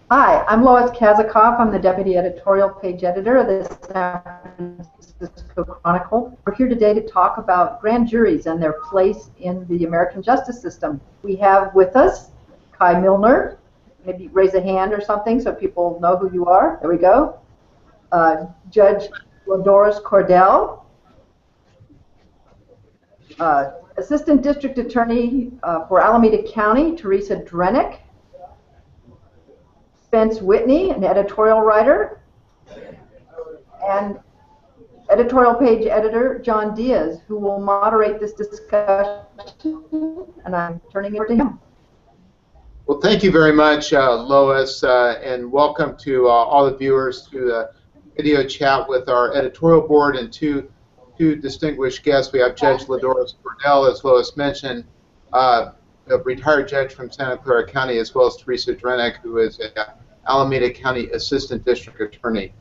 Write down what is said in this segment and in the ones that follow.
Hi, I'm Lois Kazikoff. I'm the Deputy Editorial Page Editor of the San Francisco Chronicle. We're here today to talk about grand juries and their place in the American justice system. We have with us Kai Milner. Maybe raise a hand or something so people know who you are. There we go. Judge Lodoris Cordell. Assistant District Attorney for Alameda County, Teresa Drenick. Spence Whitney, an editorial writer, and editorial page editor John Diaz, who will moderate this discussion, and I'm turning it over to him. Well, thank you very much, Lois, and welcome to all the viewers to the video chat with our editorial board and two distinguished guests. We have Judge Lodoris Cordell, as Lois mentioned, a retired judge from Santa Clara County, as well as Teresa Drenick, who is an Alameda County Assistant District Attorney.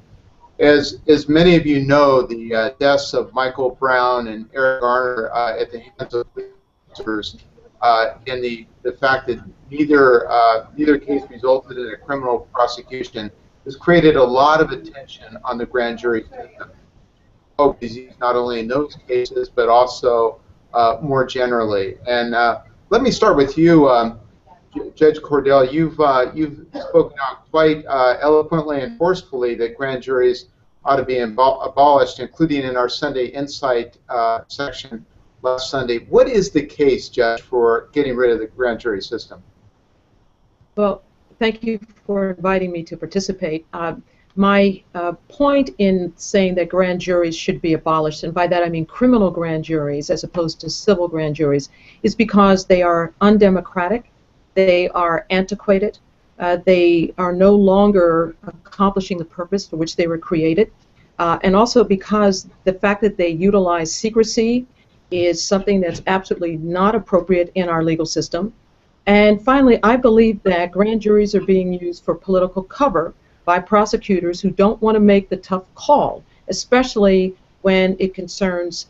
As many of you know, the deaths of Michael Brown and Eric Garner at the hands of police officers and the fact that neither case resulted in a criminal prosecution has created a lot of attention on the grand jury system. Not only in those cases, but also more generally. And let me start with you, Judge Cordell. You've spoken out quite eloquently and forcefully that grand juries ought to be abolished, including in our Sunday Insight section last Sunday. What is the case, Judge, for getting rid of the grand jury system? Well, thank you for inviting me to participate. My point in saying that grand juries should be abolished, and by that I mean criminal grand juries as opposed to civil grand juries, is because they are undemocratic, they are antiquated, they are no longer accomplishing the purpose for which they were created, and also because the fact that they utilize secrecy is something that's absolutely not appropriate in our legal system. And finally, I believe that grand juries are being used for political cover by prosecutors who don't want to make the tough call, especially when it concerns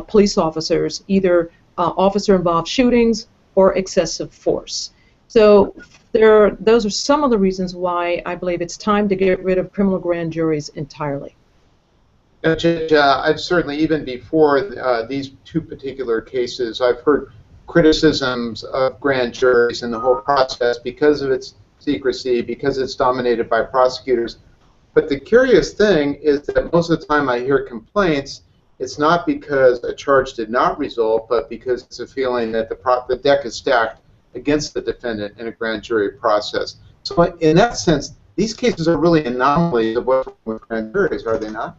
police officers, either officer-involved shootings or excessive force. So those are some of the reasons why I believe it's time to get rid of criminal grand juries entirely. Judge, I've certainly, even before these two particular cases, I've heard criticisms of grand juries and the whole process because of its secrecy, because it's dominated by prosecutors. But the curious thing is that most of the time I hear complaints, it's not because a charge did not result, but because it's a feeling that the deck is stacked against the defendant in a grand jury process. So in that sense, these cases are really anomalies of what's wrong with grand juries, are they not?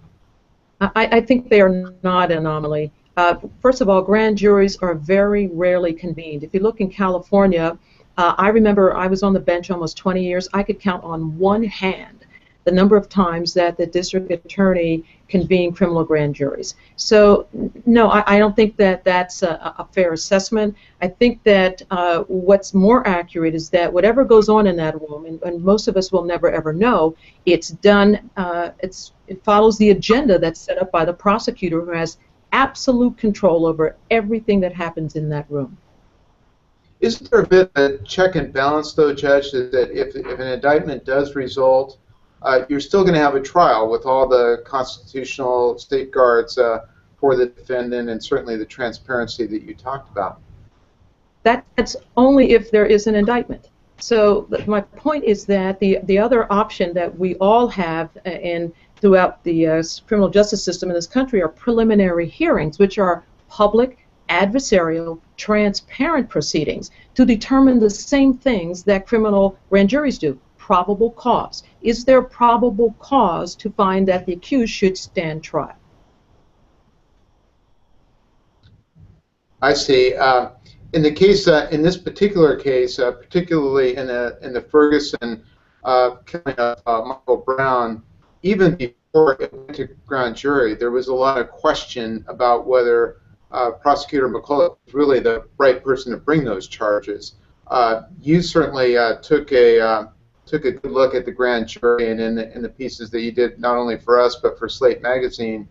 I think they are not an anomaly. First of all, grand juries are very rarely convened. If you look in California, I remember I was on the bench almost 20 years. I could count on one hand the number of times that the district attorney convened criminal grand juries. So, no, I don't think that that's a fair assessment. I think that what's more accurate is that whatever goes on in that room, and most of us will never ever know, it's done, it follows the agenda that's set up by the prosecutor, who has absolute control over everything that happens in that room. Isn't there a bit of a check and balance, though, Judge, that if an indictment does result, you're still going to have a trial with all the constitutional safeguards for the defendant and certainly the transparency that you talked about? That's only if there is an indictment. So my point is that the other option that we all have throughout the criminal justice system in this country are preliminary hearings, which are public, adversarial, transparent proceedings to determine the same things that criminal grand juries do. Probable cause. Is there probable cause to find that the accused should stand trial? I see. In the case, in this particular case, particularly in the Ferguson killing of Michael Brown, even before it went to grand jury, there was a lot of question about whether Prosecutor McCulloch was really the right person to bring those charges. You certainly took a good look at the grand jury, and in the pieces that you did, not only for us but for Slate Magazine,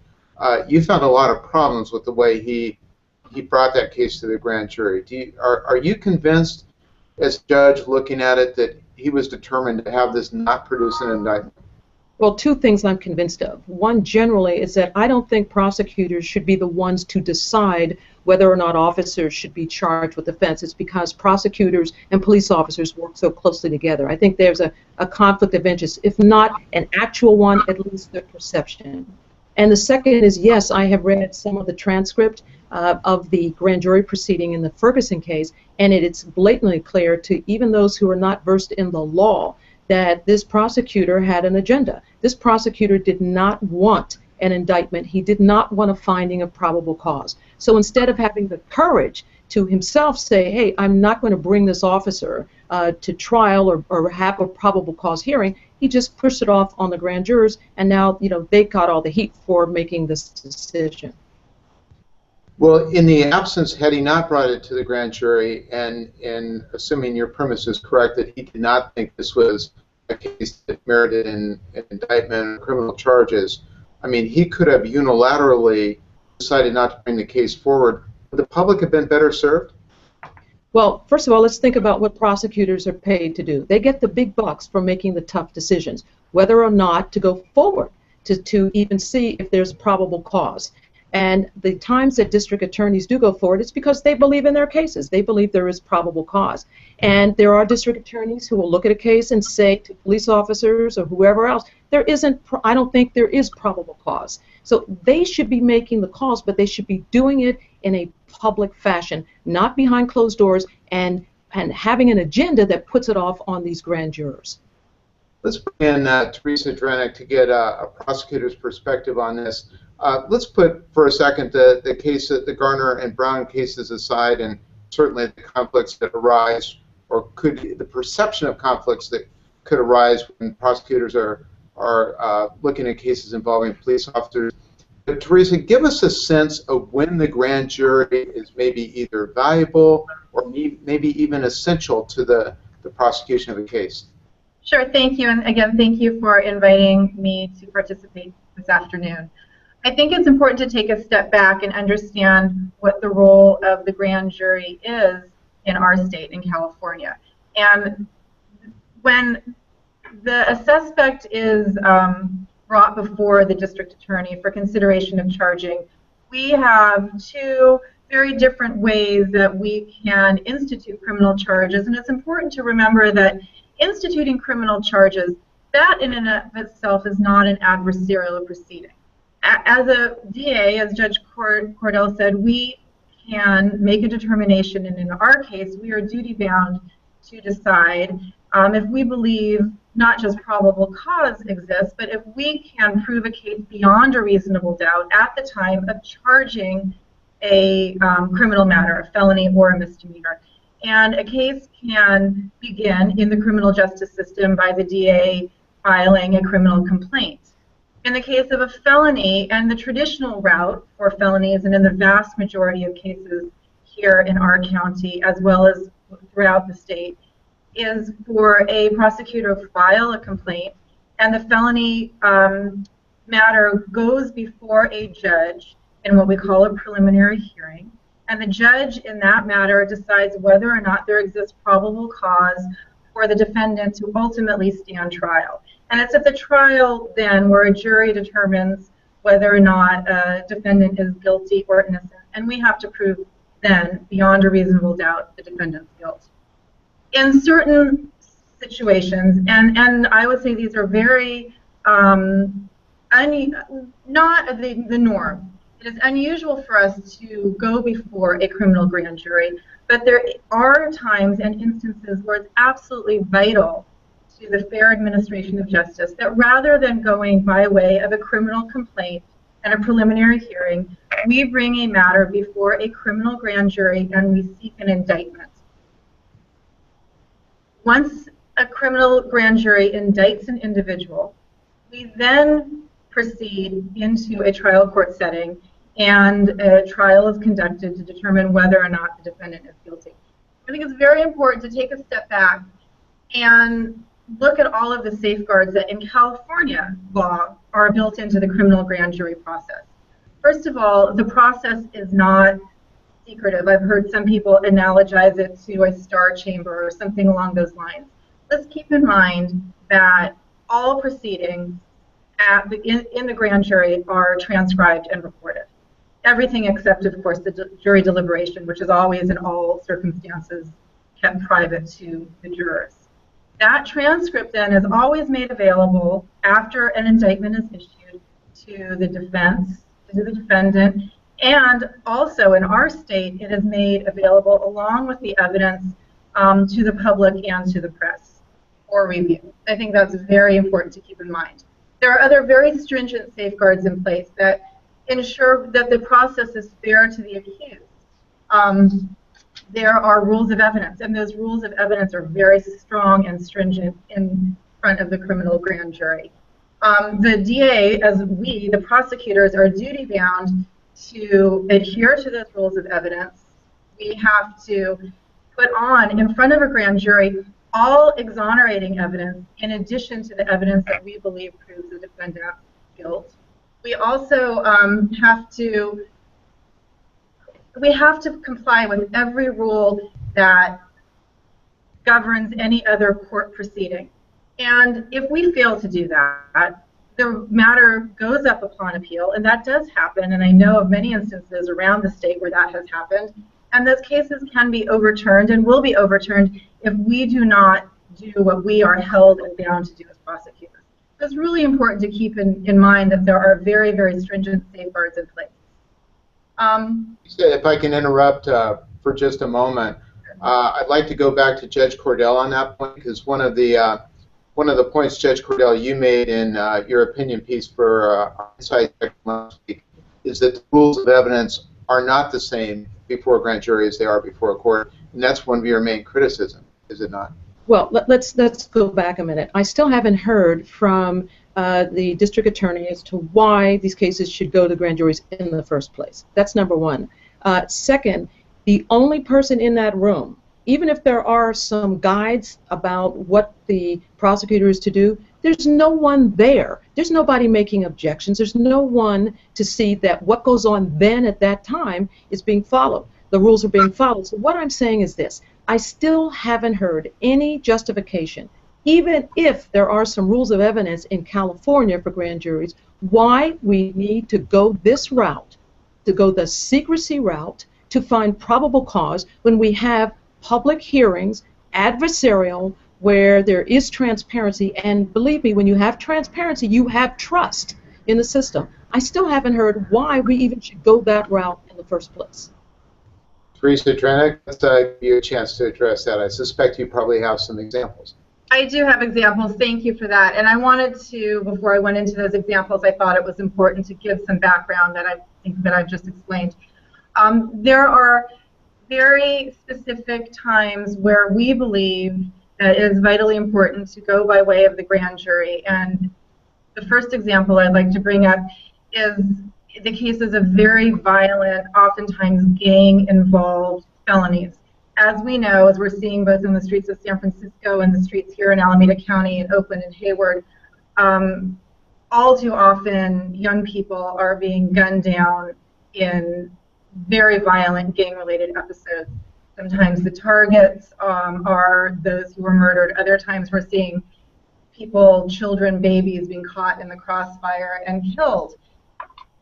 you found a lot of problems with the way he brought that case to the grand jury. Are you convinced, as a judge looking at it, that he was determined to have this not produce an indictment? Well, two things I'm convinced of. One, generally, is that I don't think prosecutors should be the ones to decide whether or not officers should be charged with offenses, because prosecutors and police officers work so closely together. I think there's a conflict of interest, if not an actual one, at least the perception. And the second is, yes, I have read some of the transcript of the grand jury proceeding in the Ferguson case, and it's blatantly clear to even those who are not versed in the law that this prosecutor had an agenda. This prosecutor did not want an indictment. He did not want a finding of probable cause. So instead of having the courage to himself say, hey, I'm not going to bring this officer to trial or have a probable cause hearing, he just pushed it off on the grand jurors, and now, you know, they got all the heat for making this decision. Well, in the absence, had he not brought it to the grand jury, and assuming your premise is correct that he did not think this was a case that merited an indictment or criminal charges, I mean, he could have unilaterally decided not to bring the case forward. Would the public have been better served? Well, first of all, let's think about what prosecutors are paid to do. They get the big bucks for making the tough decisions, whether or not to go forward, to even see if there's probable cause. And the times that district attorneys do go forward, it's because they believe in their cases. They believe there is probable cause. And there are district attorneys who will look at a case and say to police officers or whoever else, I don't think there is probable cause. So they should be making the calls, but they should be doing it in a public fashion, not behind closed doors, and having an agenda that puts it off on these grand jurors. Let's bring in Teresa Drenek to get a prosecutor's perspective on this. Let's put for a second the case, the Garner and Brown cases aside, and certainly the conflicts that arise, or the perception of conflicts that could arise when prosecutors are looking at cases involving police officers. But Teresa, give us a sense of when the grand jury is maybe either valuable or maybe even essential to the prosecution of a case. Sure, thank you, and again, thank you for inviting me to participate this afternoon. I think it's important to take a step back and understand what the role of the grand jury is in our state, in California. And when the suspect is brought before the district attorney for consideration of charging, we have two very different ways that we can institute criminal charges. And it's important to remember that instituting criminal charges, that in and of itself is not an adversarial proceeding. As a DA, as Judge Cordell said, we can make a determination, and in our case, we are duty-bound to decide if we believe not just probable cause exists, but if we can prove a case beyond a reasonable doubt at the time of charging a criminal matter, a felony or a misdemeanor. And a case can begin in the criminal justice system by the DA filing a criminal complaint. In the case of a felony, and the traditional route for felonies, and in the vast majority of cases here in our county, as well as throughout the state, is for a prosecutor to file a complaint, and the felony matter goes before a judge in what we call a preliminary hearing, and the judge in that matter decides whether or not there exists probable cause for the defendant to ultimately stand trial. And it's at the trial then where a jury determines whether or not a defendant is guilty or innocent, and we have to prove then, beyond a reasonable doubt, the defendant's guilt. In certain situations, and I would say these are very not the norm. It is unusual for us to go before a criminal grand jury, but there are times and instances where it's absolutely vital to the fair administration of justice that rather than going by way of a criminal complaint and a preliminary hearing, we bring a matter before a criminal grand jury and we seek an indictment. Once a criminal grand jury indicts an individual, we then proceed into a trial court setting, and a trial is conducted to determine whether or not the defendant is guilty. I think it's very important to take a step back and look at all of the safeguards that in California law are built into the criminal grand jury process. First of all, the process is not secretive. I've heard some people analogize it to a star chamber or something along those lines. Just keep in mind that all proceedings in the grand jury are transcribed and recorded. Everything except, of course, the jury deliberation, which is always in all circumstances kept private to the jurors. That transcript then is always made available after an indictment is issued to the defense, to the defendant, and also in our state it is made available along with the evidence to the public and to the press for review. I think that's very important to keep in mind. There are other very stringent safeguards in place that ensure that the process is fair to the accused. There are rules of evidence, and those rules of evidence are very strong and stringent in front of the criminal grand jury. The DA, as we, the prosecutors, are duty-bound to adhere to those rules of evidence. We have to put on, in front of a grand jury, all exonerating evidence in addition to the evidence that we believe proves the defendant's guilt. We also have to comply with every rule that governs any other court proceeding. And if we fail to do that, the matter goes up upon appeal, and that does happen, and I know of many instances around the state where that has happened, and those cases can be overturned and will be overturned if we do not do what we are held and bound to do as prosecutors. So it's really important to keep in mind that there are very, very stringent safeguards in place. If I can interrupt for just a moment, I'd like to go back to Judge Cordell on that point, because one of the points, Judge Cordell, you made in your opinion piece for Insight last week is that the rules of evidence are not the same before a grand jury as they are before a court, and that's one of your main criticisms, is it not? Well, let's go back a minute. I still haven't heard from the district attorney as to why these cases should go to grand juries in the first place. That's number one. Second, the only person in that room, even if there are some guides about what the prosecutor is to do, there's no one there. There's nobody making objections. There's no one to see that what goes on then at that time is being followed. The rules are being followed. So what I'm saying is this. I still haven't heard any justification, even if there are some rules of evidence in California for grand juries, why we need to go this route, to go the secrecy route, to find probable cause when we have public hearings, adversarial, where there is transparency, and believe me, when you have transparency, you have trust in the system. I still haven't heard why we even should go that route in the first place. Teresa Trenek, let's give you a chance to address that. I suspect you probably have some examples. I do have examples. Thank you for that. And I wanted to, before I went into those examples, I thought it was important to give some background that I think that I've just explained. There are very specific times where we believe that it is vitally important to go by way of the grand jury. And the first example I'd like to bring up is the cases of very violent, oftentimes gang-involved felonies. As we know, as we're seeing both in the streets of San Francisco and the streets here in Alameda County and Oakland and Hayward, all too often young people are being gunned down in very violent gang-related episodes. Sometimes the targets are those who were murdered. Other times we're seeing people, children, babies being caught in the crossfire and killed.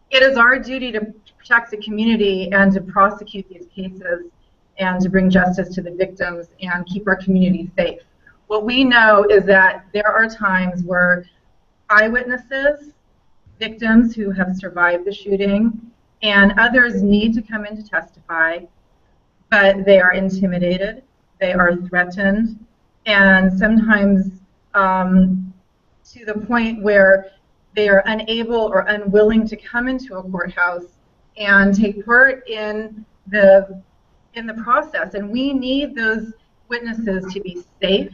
It is our duty to protect the community and to prosecute these cases and to bring justice to the victims and keep our community safe. What we know is that there are times where eyewitnesses, victims who have survived the shooting, and others need to come in to testify, but they are intimidated, they are threatened, and sometimes to the point where they are unable or unwilling to come into a courthouse and take part in the process. And we need those witnesses to be safe,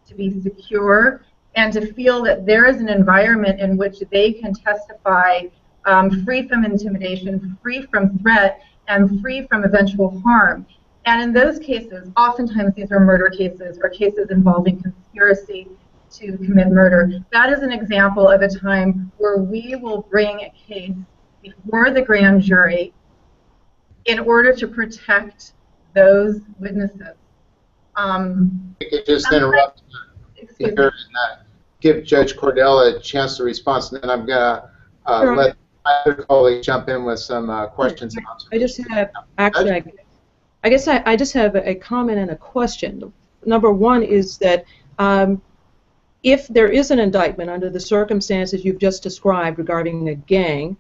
to be secure, and to feel that there is an environment in which they can testify free from intimidation, free from threat, and free from eventual harm. And in those cases, oftentimes these are murder cases or cases involving conspiracy to commit murder. That is an example of a time where we will bring a case before the grand jury in order to protect those witnesses. I could just interrupt. here and give Judge Cordell a chance to respond, and then I'm going to let my other colleagues jump in with some questions and observations. I guess I just have a comment and a question. Number one is that if there is an indictment under the circumstances you've just described regarding a gang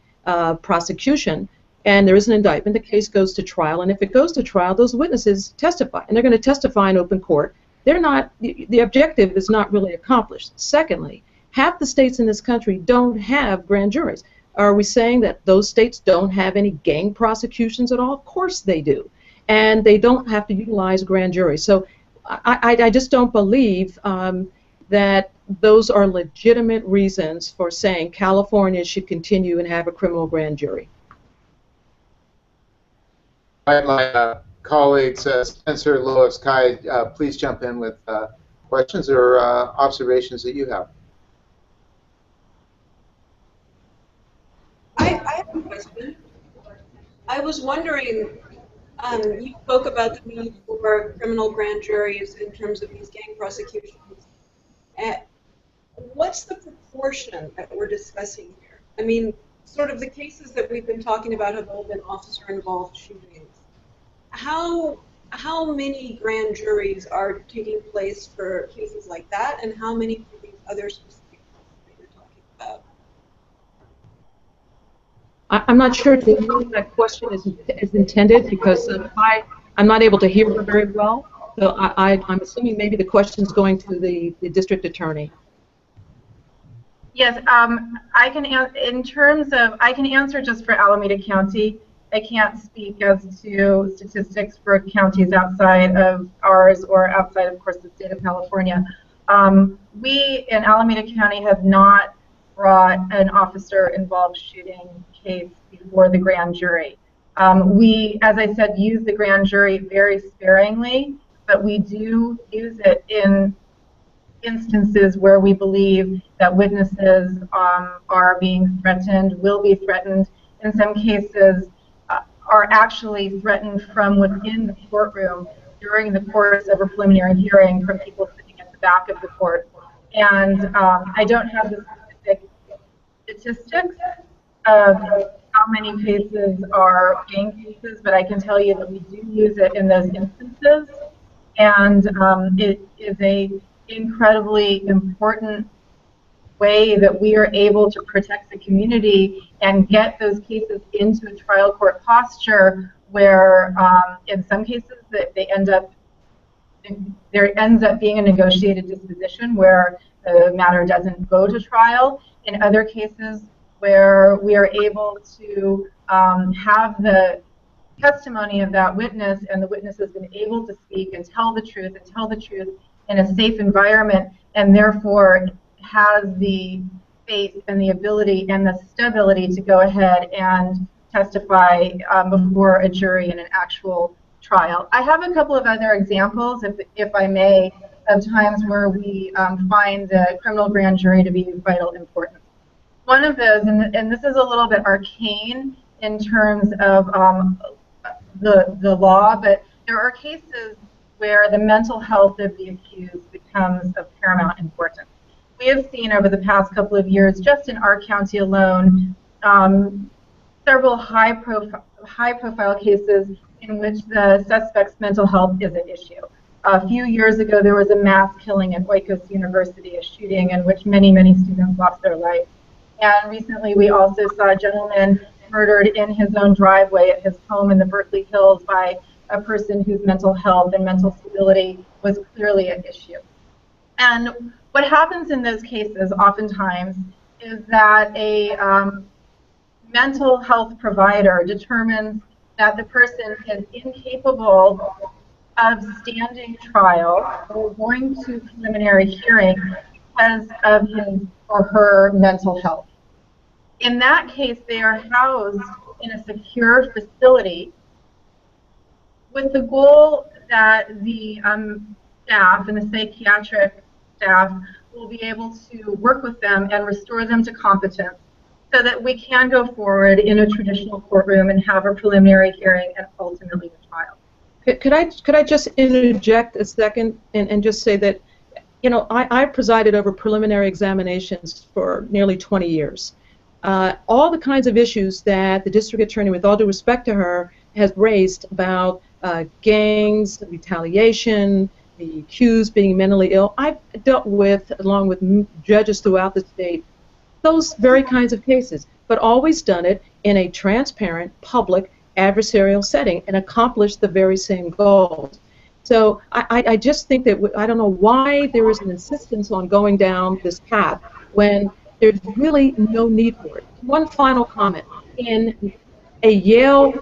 prosecution, and there is an indictment, the case goes to trial, and if it goes to trial, those witnesses testify, and they're going to testify in open court. They're not, the objective is not really accomplished. Secondly, half the states in this country don't have grand juries. Are we saying that those states don't have any gang prosecutions at all? Of course they do. And they don't have to utilize grand juries. So I just don't believe that those are legitimate reasons for saying California should continue and have a criminal grand jury. My colleagues, Spencer, Lois, Kai, please jump in with questions or observations that you have. I have a question. I was wondering, you spoke about the need for criminal grand juries in terms of these gang prosecutions. What's the proportion that we're discussing here? I mean, sort of the cases that we've been talking about have all been officer-involved shootings. How many grand juries are taking place for cases like that, and how many for these other specific cases that you're talking about? I'm not sure if that question is intended, because I'm not able to hear her very well. So I'm assuming maybe the question is going to the district attorney. Yes, I can answer just for Alameda County. I can't speak as to statistics for counties outside of ours or outside, of course, the state of California. We in Alameda County have not brought an officer-involved shooting case before the grand jury. We, as I said, use the grand jury very sparingly, but we do use it in instances where we believe that witnesses are being threatened, will be threatened. In some cases, are actually threatened from within the courtroom during the course of a preliminary hearing from people sitting at the back of the court. And I don't have the specific statistics of how many cases are gang cases, but I can tell you that we do use it in those instances. And it is an incredibly important way that we are able to protect the community and get those cases into a trial court posture where in some cases there ends up being a negotiated disposition where the matter doesn't go to trial. In other cases where we are able to have the testimony of that witness, and the witness has been able to speak and tell the truth in a safe environment, and therefore has the faith and the ability and the stability to go ahead and testify before a jury in an actual trial. I have a couple of other examples, if I may, of times where we find the criminal grand jury to be of vital importance. One of those, and this is a little bit arcane in terms of the law, but there are cases where the mental health of the accused becomes of paramount importance. We have seen over the past couple of years, just in our county alone, several high-profile cases in which the suspect's mental health is an issue. A few years ago, there was a mass killing at Oikos University, a shooting in which many, many students lost their life. And recently, we also saw a gentleman murdered in his own driveway at his home in the Berkeley Hills by a person whose mental health and mental stability was clearly an issue. And what happens in those cases oftentimes is that a mental health provider determines that the person is incapable of standing trial or going to preliminary hearing because of his or her mental health. In that case, they are housed in a secure facility with the goal that the staff and the psychiatric staff will be able to work with them and restore them to competence so that we can go forward in a traditional courtroom and have a preliminary hearing and ultimately a trial. Could I just interject a second and just say that you know, I presided over preliminary examinations for nearly 20 years. All the kinds of issues that the district attorney, with all due respect to her, has raised about gangs, retaliation, the accused being mentally ill, I've dealt with, along with judges throughout the state, those very kinds of cases, but always done it in a transparent, public, adversarial setting and accomplished the very same goals. So I just think that, I don't know why there is an insistence on going down this path when there's really no need for it. One final comment. In a Yale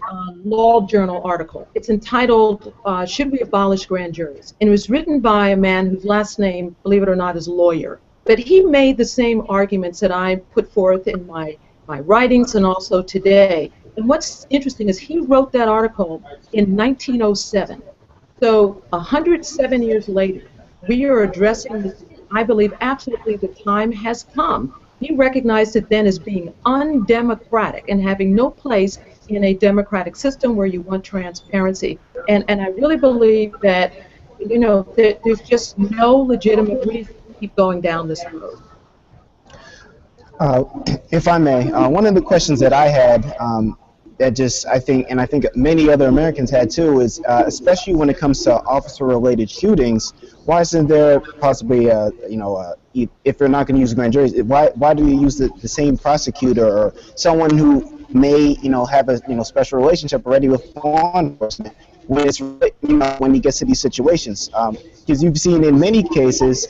Law Journal article, it's entitled, Should We Abolish Grand Juries? And it was written by a man whose last name, believe it or not, is Lawyer. But he made the same arguments that I put forth in my writings and also today. And what's interesting is he wrote that article in 1907. So 107 years later, we are addressing this. I believe absolutely the time has come. He recognized it then as being undemocratic and having no place in a democratic system where you want transparency. And I really believe that, you know, there's just no legitimate reason to keep going down this road. If I may, one of the questions that I had that just, I think many other Americans had too, is especially when it comes to officer-related shootings, why isn't there possibly, if you're not going to use grand juries, why do you use the same prosecutor or someone who may, have a, special relationship already with law enforcement when it's, when he gets to these situations? Because you've seen in many cases,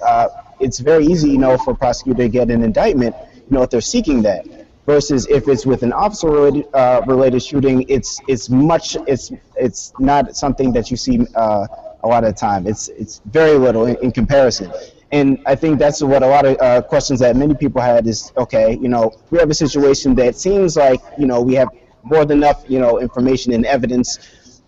it's very easy, for a prosecutor to get an indictment, if they're seeking that. Versus if it's with an officer-related shooting, it's not something that you see a lot of the time. It's very little in comparison. And I think that's what a lot of questions that many people had is, okay, we have a situation that seems like, we have more than enough, information and evidence.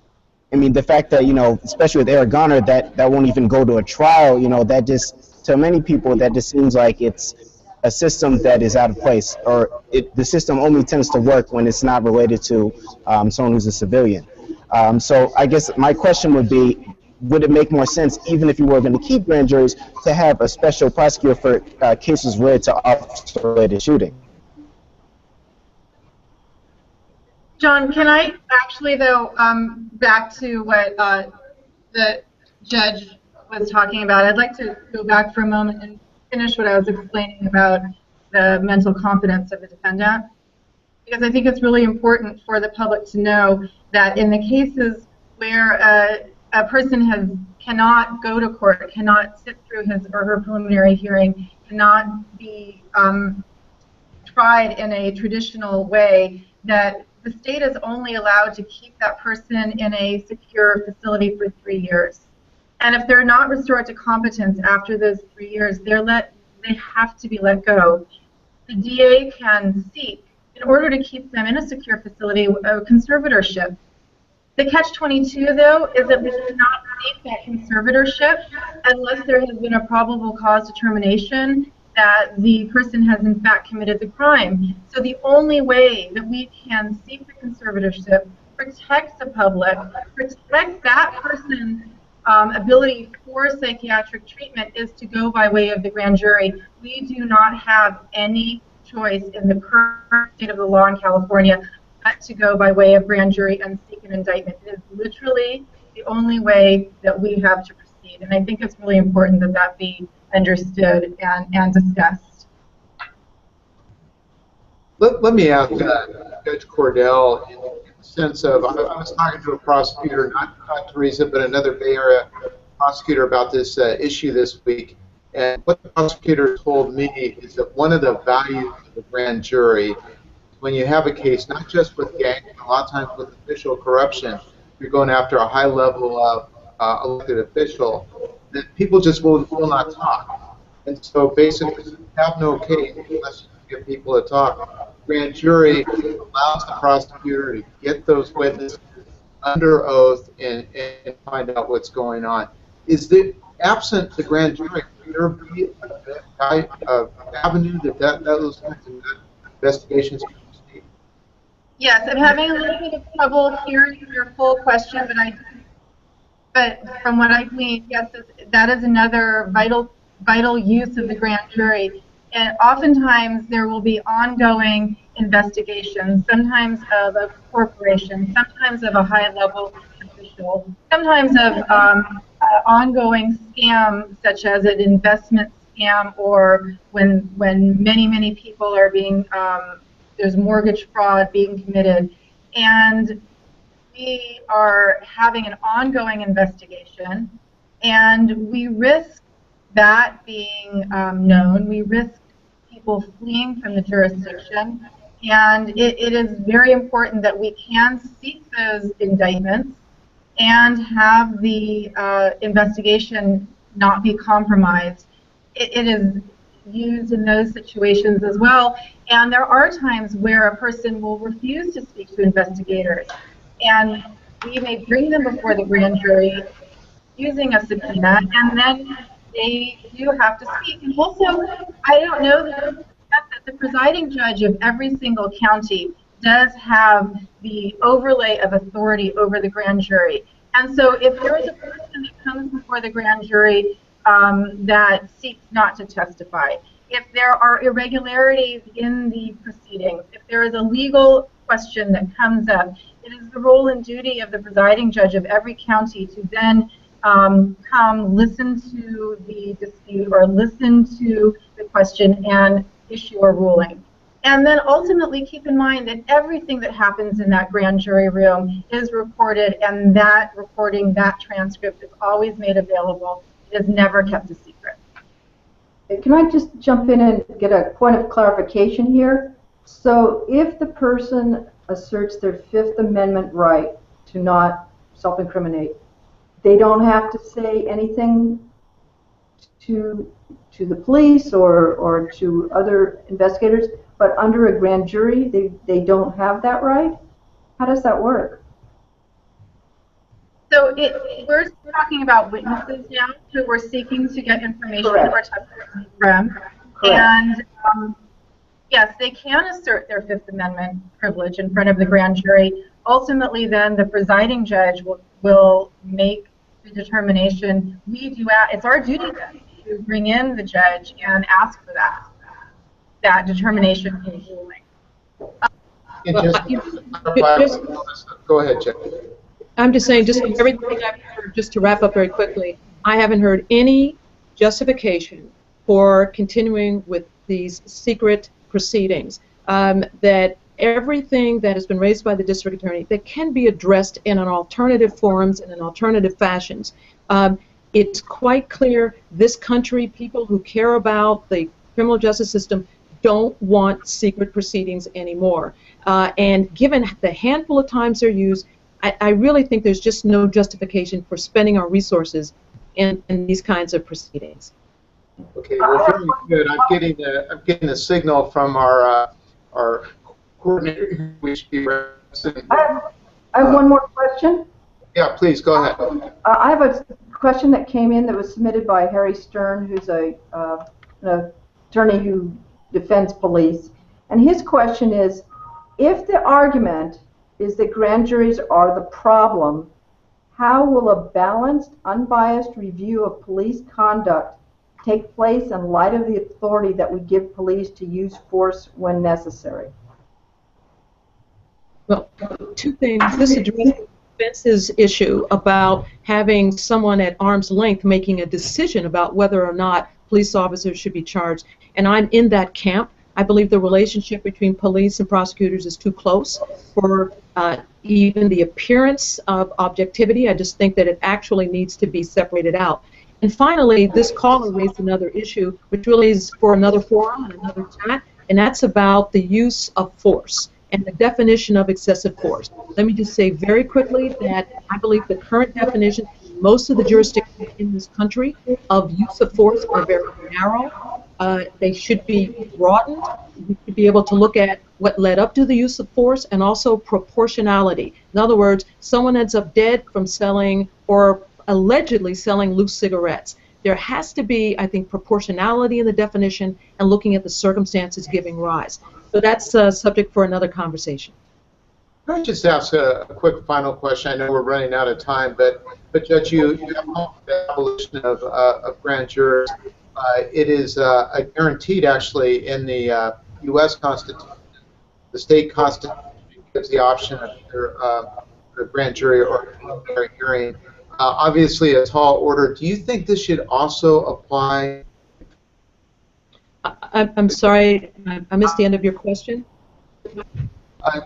I mean, the fact that, especially with Eric Garner, that won't even go to a trial, that just, to many people, that just seems like it's a system that is out of place, or the system only tends to work when it's not related to someone who's a civilian. So I guess my question would be, would it make more sense, even if you were going to keep grand juries, to have a special prosecutor for cases related to officer-related shooting? John, can I actually, though, back to what the judge was talking about, I'd like to go back for a moment and finish what I was explaining about the mental competence of the defendant, because I think it's really important for the public to know that in the cases where a person cannot go to court, cannot sit through his or her preliminary hearing, cannot be tried in a traditional way, that the state is only allowed to keep that person in a secure facility for 3 years. And if they're not restored to competence after those 3 years, they have to be let go. The DA can seek, in order to keep them in a secure facility, a conservatorship. The catch-22, though, is that we cannot seek that conservatorship unless there has been a probable cause determination that the person has in fact committed the crime. So the only way that we can seek the conservatorship, protect the public, protect that person's ability for psychiatric treatment, is to go by way of the grand jury. We do not have any choice in the current state of the law in California but to go by way of grand jury and seek an indictment. It is literally the only way that we have to proceed. And I think it's really important that that be understood and discussed. Let me ask Judge Cordell, in the sense of, I was talking to a prosecutor, not Teresa, but another Bay Area prosecutor about this issue this week, and what the prosecutor told me is that one of the values of the grand jury, when you have a case, not just with gangs, but a lot of times with official corruption, you're going after a high level of elected official, that people just will not talk. And so basically, you have no case unless you get people to talk. Grand jury allows the prosecutor to get those witnesses under oath and find out what's going on. Is the absent the grand jury, could there be an avenue that those kinds of investigations can proceed? Yes, I'm having a little bit of trouble hearing your full question, but from what I gleaned, yes, that is another vital vital use of the grand jury. And oftentimes there will be ongoing investigations, sometimes of a corporation, sometimes of a high-level official, sometimes of ongoing scam, such as an investment scam, or when many people are being there's mortgage fraud being committed, and we are having an ongoing investigation, and we risk that being known. We risk people fleeing from the jurisdiction, and it is very important that we can seek those indictments and have the investigation not be compromised. It is used in those situations as well, and there are times where a person will refuse to speak to investigators, and we may bring them before the grand jury using a subpoena, and then they do have to speak. And also, I don't know that the presiding judge of every single county does have the overlay of authority over the grand jury. And so if there is a person that comes before the grand jury that seeks not to testify, if there are irregularities in the proceedings, if there is a legal question that comes up, it is the role and duty of the presiding judge of every county to then come listen to the dispute or listen to the question and issue a ruling. And then ultimately keep in mind that everything that happens in that grand jury room is recorded, and that recording, that transcript is always made available. It is never kept a secret. Can I just jump in and get a point of clarification here? So if the person asserts their Fifth Amendment right to not self-incriminate, they don't have to say anything to the police or to other investigators, but under a grand jury, they don't have that right? How does that work? So we're talking about witnesses now who we're seeking to get information or testimony from. Correct. And yes, they can assert their Fifth Amendment privilege in front of the grand jury. Ultimately, then, the presiding judge will make the determination. It's our duty then to bring in the judge and ask for that determination in ruling. Go ahead, Jeff. I'm just saying, just from everything I've heard, just to wrap up very quickly, I haven't heard any justification for continuing with these secret proceedings. That everything that has been raised by the district attorney that can be addressed in an alternative forums and in alternative fashions. It's quite clear this country, people who care about the criminal justice system, don't want secret proceedings anymore. And given the handful of times they're used, I really think there's just no justification for spending our resources in these kinds of proceedings. Okay, well, very good. I'm getting a signal from our coordinator who we should be representing. I have one more question. Yeah, please go ahead. I have a question that came in that was submitted by Harry Stern, who's an attorney who defends police, and his question is: if the argument is that grand juries are the problem, how will a balanced, unbiased review of police conduct take place in light of the authority that we give police to use force when necessary? Well, two things. This addresses defense's issue about having someone at arm's length making a decision about whether or not police officers should be charged. And I'm in that camp. I believe the relationship between police and prosecutors is too close for even the appearance of objectivity. I just think that it actually needs to be separated out. And finally, this caller raised another issue, which really is for another forum and another chat, and that's about the use of force and the definition of excessive force. Let me just say very quickly that I believe the current definition in most of the jurisdictions in this country of use of force are very narrow. They should be broadened. We should be able to look at what led up to the use of force and also proportionality. In other words, someone ends up dead from selling or allegedly selling loose cigarettes. There has to be, I think, proportionality in the definition and looking at the circumstances giving rise. So that's a subject for another conversation. Can I just ask a quick final question? I know we're running out of time, but Judge, you have the abolition of grand jurors. it is guaranteed actually in the U.S. Constitution. The state constitution gives the option of either a grand jury or a preliminary hearing. Obviously, a tall order. Do you think this should also apply? I'm sorry, I missed the end of your question. Do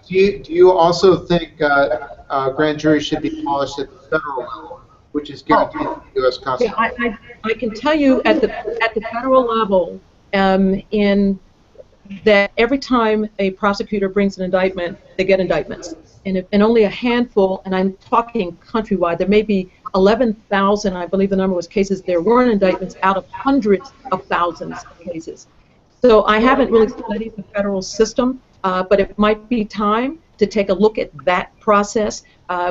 you also think grand juries should be abolished at the federal level, which is guaranteed in the U.S. Constitution? Yeah, I can tell you at the federal level, in that every time a prosecutor brings an indictment, they get indictments. And only a handful, and I'm talking countrywide, there may be 11,000, I believe the number was, cases. There weren't indictments out of hundreds of thousands of cases. So I haven't really studied the federal system, but it might be time to take a look at that process,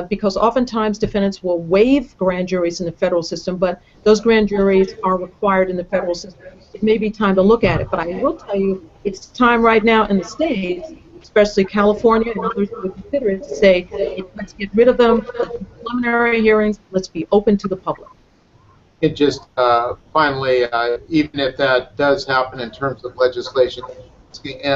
because oftentimes defendants will waive grand juries in the federal system, but those grand juries are required in the federal system. It may be time to look at it, but I will tell you it's time right now in the states, especially California and others who would consider it, to say, let's get rid of them, let's do preliminary hearings, let's be open to the public. It just finally, even if that does happen in terms of legislation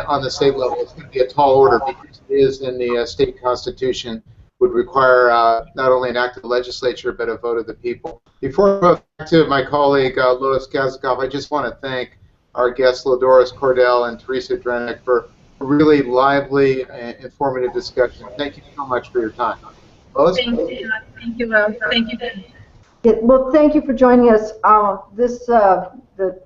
on the state level, it's going to be a tall order because it is in the state constitution, would require not only an act of the legislature but a vote of the people. Before I go back to my colleague Lois Kazakov, I just want to thank our guests Lodoris Cordell and Teresa Drenick for a really lively and informative discussion. Thank you so much for your time. Lois? Thank you, Lois. Thank you. Well, thank you for joining us. The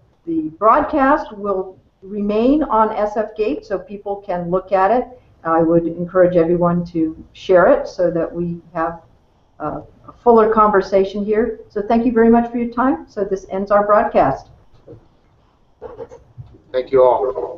broadcast will remain on SF Gate, so people can look at it. I would encourage everyone to share it so that we have a fuller conversation here. So thank you very much for your time. So this ends our broadcast. Thank you all.